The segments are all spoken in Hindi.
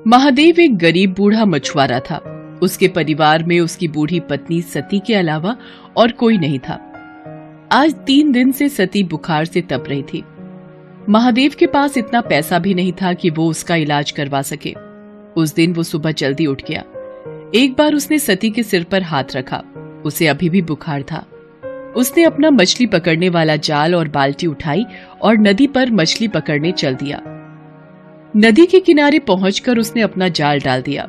महादेव एक गरीब बूढ़ा मछुआरा था। उसके परिवार में उसकी बूढ़ी पत्नी सती के अलावा और कोई नहीं था। आज 3 दिन से सती बुखार से तप रही थी। महादेव के पास इतना पैसा भी नहीं था कि वो उसका इलाज करवा सके। उस दिन वो सुबह जल्दी उठ गया। एक बार उसने सती के सिर पर हाथ रखा। उसे अभी भी बुखार था। उसने अपना मछली पकड़ने वाला जाल और बाल्टी उठाई और नदी पर मछली पकड़ने चल दिया। नदी के किनारे पहुंचकर उसने अपना जाल डाल दिया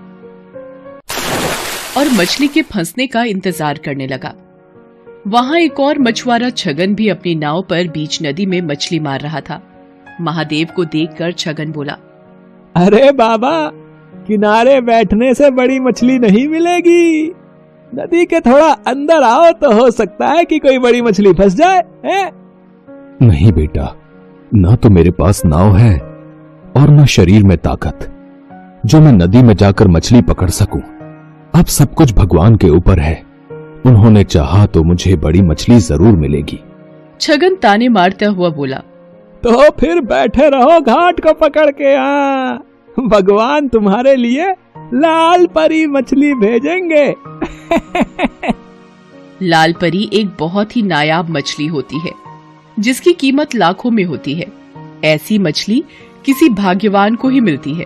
और मछली के फंसने का इंतजार करने लगा। वहां एक और मछुआरा छगन भी अपनी नाव पर बीच नदी में मछली मार रहा था। महादेव को देखकर छगन बोला, अरे बाबा, किनारे बैठने से बड़ी मछली नहीं मिलेगी। नदी के थोड़ा अंदर आओ तो हो सकता है कि कोई बड़ी मछली फंस जाए है? नहीं बेटा, ना तो मेरे पास नाव है और न शरीर में ताकत जो मैं नदी में जाकर मछली पकड़ सकूं। अब सब कुछ भगवान के ऊपर है। उन्होंने चाहा तो मुझे बड़ी मछली जरूर मिलेगी। छगन ताने मारता हुआ बोला, तो फिर बैठे रहो घाट को पकड़ के। भगवान तुम्हारे लिए लाल परी मछली भेजेंगे। लाल परी एक बहुत ही नायाब मछली होती है जिसकी कीमत लाखों में होती है। ऐसी मछली किसी भाग्यवान को ही मिलती है।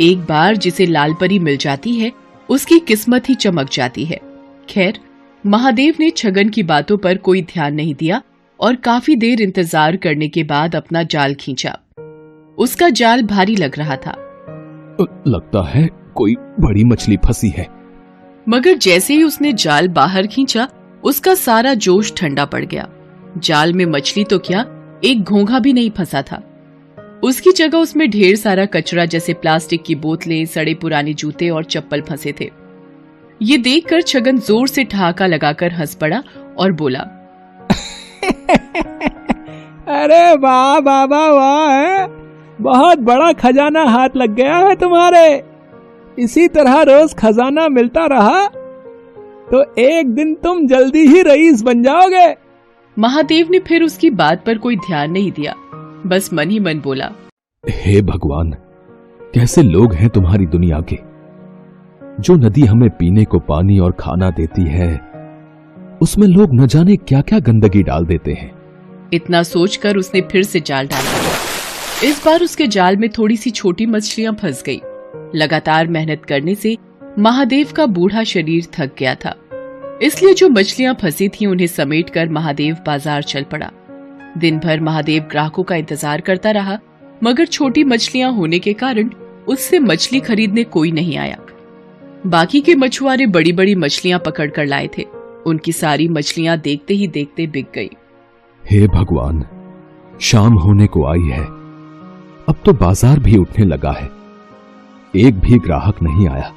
एक बार जिसे लाल परी मिल जाती है उसकी किस्मत ही चमक जाती है। खैर, महादेव ने छगन की बातों पर कोई ध्यान नहीं दिया और काफी देर इंतजार करने के बाद अपना जाल खींचा। उसका जाल भारी लग रहा था। लगता है कोई बड़ी मछली फंसी है। मगर जैसे ही उसने जाल बाहर खींचा उसका सारा जोश ठंडा पड़ गया। जाल में मछली तो क्या, एक घोंघा भी नहीं फंसा था। उसकी जगह उसमें ढेर सारा कचरा जैसे प्लास्टिक की बोतलें, सड़े पुराने जूते और चप्पल फंसे थे। ये देखकर छगन जोर से ठहाका लगाकर हंस पड़ा और बोला, अरे वाह बाबा वाह, बहुत बड़ा खजाना हाथ लग गया है तुम्हारे। इसी तरह रोज खजाना मिलता रहा तो एक दिन तुम जल्दी ही रईस बन जाओगे। महादेव ने फिर उसकी बात पर कोई ध्यान नहीं दिया, बस मन ही मन बोला, हे भगवान, कैसे लोग हैं तुम्हारी दुनिया के। जो नदी हमें पीने को पानी और खाना देती है उसमें लोग न जाने क्या क्या गंदगी डाल देते हैं। इतना सोचकर उसने फिर से जाल डाला। इस बार उसके जाल में थोड़ी सी छोटी मछलियां फंस गई। लगातार मेहनत करने से महादेव का बूढ़ा शरीर थक गया था, इसलिए जो मछलियां फंसी थीं उन्हें समेटकर महादेव बाजार चल पड़ा। दिन भर महादेव ग्राहकों का इंतजार करता रहा, मगर छोटी मछलियां होने के कारण उससे मछली खरीदने कोई नहीं आया। बाकी के मछुआरे बड़ी बड़ी मछलियां पकड़ कर लाए थे। उनकी सारी मछलियां देखते ही देखते बिक गई। हे भगवान, शाम होने को आई है। अब तो बाजार भी उठने लगा है। एक भी ग्राहक नहीं आया।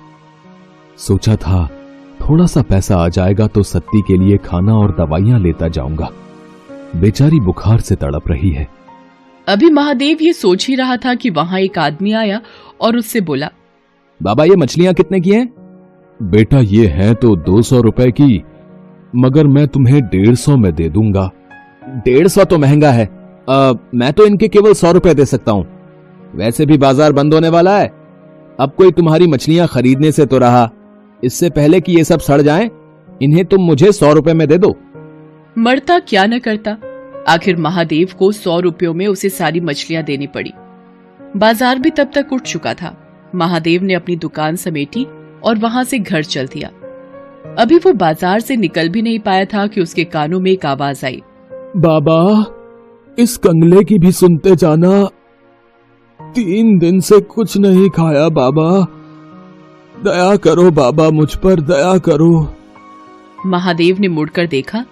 सोचा था थोड़ा सा पैसा आ जाएगा तो सत्ती के लिए खाना और दवाइयां लेता जाऊंगा। बेचारी बुखार से तड़प रही है। अभी महादेव ये सोच ही रहा था कि वहां एक आदमी आया और उससे बोला, बाबा, ये मछलियां कितने की हैं? बेटा, ये हैं तो 200 रुपए की, मगर मैं तुम्हें 150 में दे दूंगा। 150 तो महंगा है। मैं तो इनके केवल 100 रुपए दे सकता हूं। वैसे भी बाजार बंद होने वाला है। अब कोई तुम्हारी मछलियां खरीदने से तो रहा। इससे पहले कि ये सब सड़ जाएं, इन्हें तुम मुझे 100 रुपए में दे दो। मरता क्या न करता। आखिर महादेव को 100 रुपयों में उसे सारी मछलियां देनी पड़ी। बाजार भी तब तक उठ चुका था। महादेव ने अपनी दुकान समेटी और वहां से घर चल दिया। अभी वो बाजार से निकल भी नहीं पाया था कि उसके कानों में एक आवाज आई, बाबा, इस कंगले की भी सुनते जाना। 3 दिन से कुछ नहीं खाया बाबा। दया करो बाबा, मुझ पर दया करो। महादेव ने मुड़कर देखा।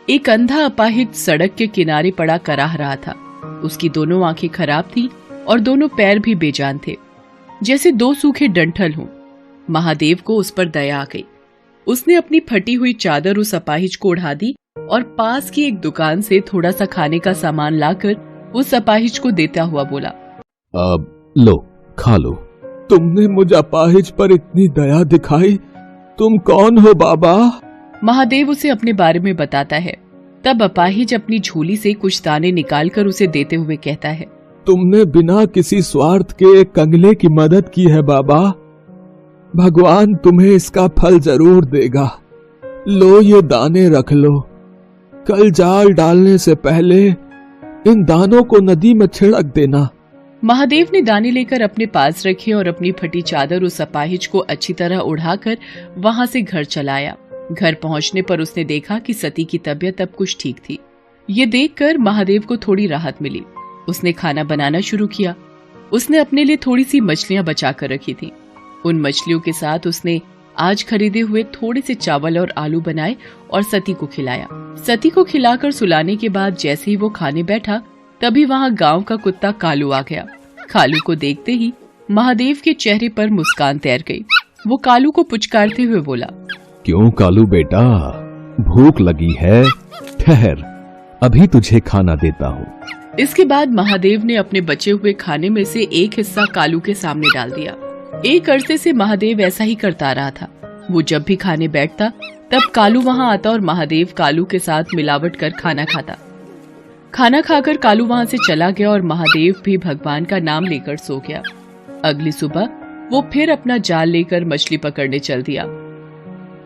एक अंधा अपाहिज सड़क के किनारे पड़ा कराह रहा था। उसकी दोनों आंखें खराब थीं और दोनों पैर भी बेजान थे, जैसे 2 सूखे डंठल हों। महादेव को उस पर दया आ गई। उसने अपनी फटी हुई चादर उस अपाहिज को ओढ़ा दी और पास की एक दुकान से थोड़ा सा खाने का सामान लाकर उस अपाहिज को देता हुआ बोला, अब लो, खा लो। तुमने मुझ अपाहिज पर इतनी दया दिखाई। तुम कौन हो बाबा? महादेव उसे अपने बारे में बताता है। तब अपाहिज अपनी झोली से कुछ दाने निकालकर उसे देते हुए कहता है, तुमने बिना किसी स्वार्थ के एक कंगले की मदद की है बाबा। भगवान तुम्हें इसका फल जरूर देगा। लो ये दाने रख लो। कल जाल डालने से पहले इन दानों को नदी में छिड़क देना। महादेव ने दाने लेकर अपने पास रखे और अपनी फटी चादर उस अपाहिज को अच्छी तरह उड़ाकर वहां से घर चलाया। घर पहुंचने पर उसने देखा कि सती की तबीयत अब कुछ ठीक थी। ये देखकर महादेव को थोड़ी राहत मिली। उसने खाना बनाना शुरू किया। उसने अपने लिए थोड़ी सी मछलियां बचाकर रखी थी। उन मछलियों के साथ उसने आज खरीदे हुए थोड़े से चावल और आलू बनाए और सती को खिलाया। सती को खिलाकर सुलाने के बाद जैसे ही वो खाने बैठा, तभी वहाँ गांव का कुत्ता कालू आ गया। कालू को देखते ही महादेव के चेहरे पर मुस्कान तैर गई। वो कालू को पुचकारते हुए बोला, क्यों कालू बेटा, भूख लगी है? ठहर, अभी तुझे खाना देता हूँ। इसके बाद महादेव ने अपने बचे हुए खाने में से एक हिस्सा कालू के सामने डाल दिया। एक अरसे से महादेव ऐसा ही करता रहा था। वो जब भी खाने बैठता तब कालू वहाँ आता और महादेव कालू के साथ मिलावट कर खाना खाता। खाना खाकर कालू वहाँ से चला गया और महादेव भी भगवान का नाम लेकर सो गया। अगली सुबह वो फिर अपना जाल लेकर मछली पकड़ने चल दिया।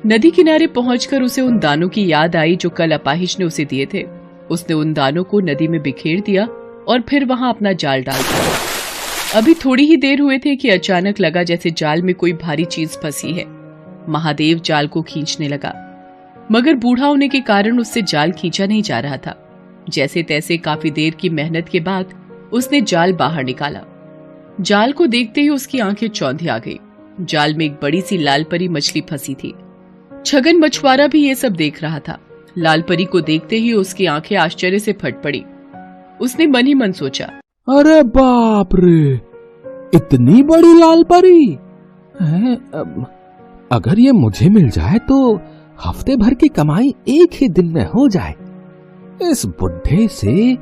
नदी किनारे पहुंचकर उसे उन दानों की याद आई जो कल अपाहिज ने उसे दिए थे। उसने उन दानों को नदी में बिखेर दिया और फिर वहां अपना जाल डाल दिया। अभी थोड़ी ही देर हुए थे कि अचानक लगा जैसे जाल में कोई भारी चीज फंसी है। महादेव जाल को खींचने लगा, मगर बूढ़ा होने के कारण उससे जाल खींचा नहीं जा रहा था। जैसे तैसे काफी देर की मेहनत के बाद उसने जाल बाहर निकाला। जाल को देखते ही उसकी आंखें चौंधी आ गई। जाल में एक बड़ी सी लाल परी मछली फंसी थी। छगन मछुआरा भी ये सब देख रहा था। लाल परी को देखते ही उसकी आंखें आश्चर्य से फट पड़ी। उसने मन ही मन सोचा, अरे बाप रे, इतनी बड़ी लाल परी है? अगर ये मुझे मिल जाए तो हफ्ते भर की कमाई एक ही दिन में हो जाए। इस बुढ़े से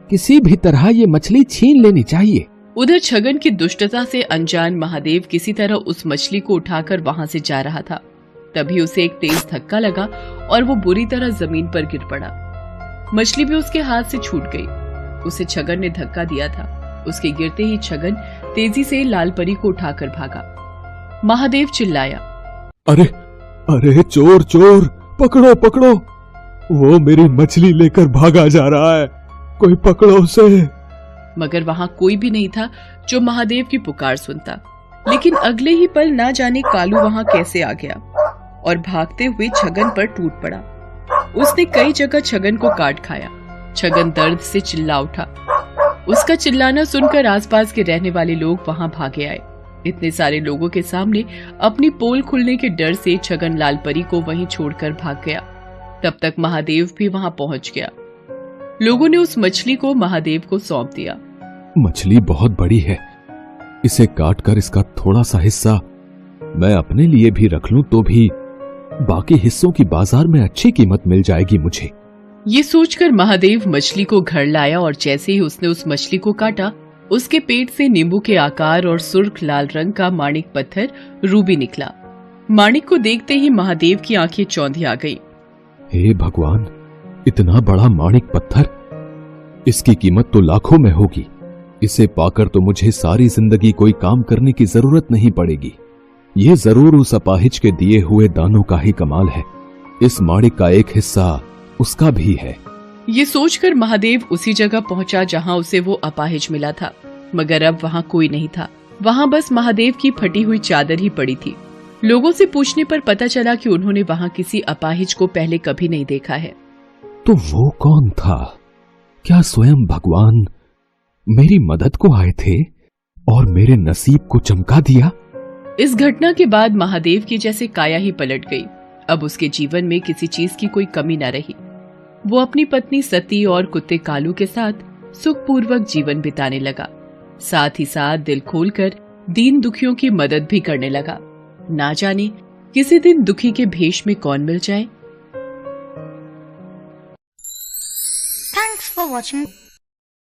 किसी भी तरह ये मछली छीन लेनी चाहिए। उधर छगन की दुष्टता से अनजान महादेव किसी तरह उस मछली को उठाकर वहां से जा रहा था। तभी उसे एक तेज धक्का लगा और वो बुरी तरह जमीन पर गिर पड़ा। मछली भी उसके हाथ से छूट गई। उसे छगन ने धक्का दिया था। उसके गिरते ही छगन तेजी से लाल परी को उठाकर भागा। महादेव चिल्लाया, अरे अरे चोर चोर, पकड़ो पकड़ो, वो मेरी मछली लेकर भागा जा रहा है, कोई पकड़ो उसे। मगर वहां कोई भी नहीं था जो महादेव की पुकार सुनता। लेकिन अगले ही पल ना जाने कालू वहां कैसे आ गया और भागते हुए छगन पर टूट पड़ा। उसने कई जगह छगन को काट खाया। छगन दर्द से चिल्ला उठा। उसका चिल्लाना सुनकर आसपास के रहने वाले लोग वहां भागे आए। इतने सारे लोगों के सामने अपनी पोल खुलने के डर से छगन लाल परी को वहीं छोड़कर भाग गया। तब तक महादेव भी वहां पहुंच गया। लोगों ने उस मछली को महादेव को सौंप दिया। मछली बहुत बड़ी है, इसे काटकर इसका थोड़ा सा हिस्सा मैं अपने लिए भी रख लूं तो भी बाकी हिस्सों की बाजार में अच्छी कीमत मिल जाएगी मुझे। ये सोचकर महादेव मछली को घर लाया और जैसे ही उसने उस मछली को काटा, उसके पेट से नींबू के आकार और सुर्ख लाल रंग का माणिक पत्थर रूबी निकला। माणिक को देखते ही महादेव की आंखें चौंधी आ गई। हे भगवान, इतना बड़ा माणिक पत्थर, इसकी कीमत तो लाखों में होगी। इसे पाकर तो मुझे सारी जिंदगी कोई काम करने की जरूरत नहीं पड़ेगी। ये जरूर उस अपाहिज के दिए हुए दानों का ही कमाल है। इस माणिक का एक हिस्सा उसका भी है। ये सोचकर महादेव उसी जगह पहुंचा जहां उसे वो अपाहिज मिला था, मगर अब वहां कोई नहीं था। वहां बस महादेव की फटी हुई चादर ही पड़ी थी। लोगों से पूछने पर पता चला कि उन्होंने वहां किसी अपाहिज को पहले कभी नहीं देखा है। तो वो कौन था? क्या स्वयं भगवान मेरी मदद को आए थे और मेरे नसीब को चमका दिया? इस घटना के बाद महादेव की जैसे काया ही पलट गई। अब उसके जीवन में किसी चीज की कोई कमी न रही। वो अपनी पत्नी सती और कुत्ते कालू के साथ सुखपूर्वक जीवन बिताने लगा। साथ ही साथ दिल खोलकर दीन दुखियों की मदद भी करने लगा। ना जाने किसी दिन दुखी के भेष में कौन मिल जाए। Thanks for watching.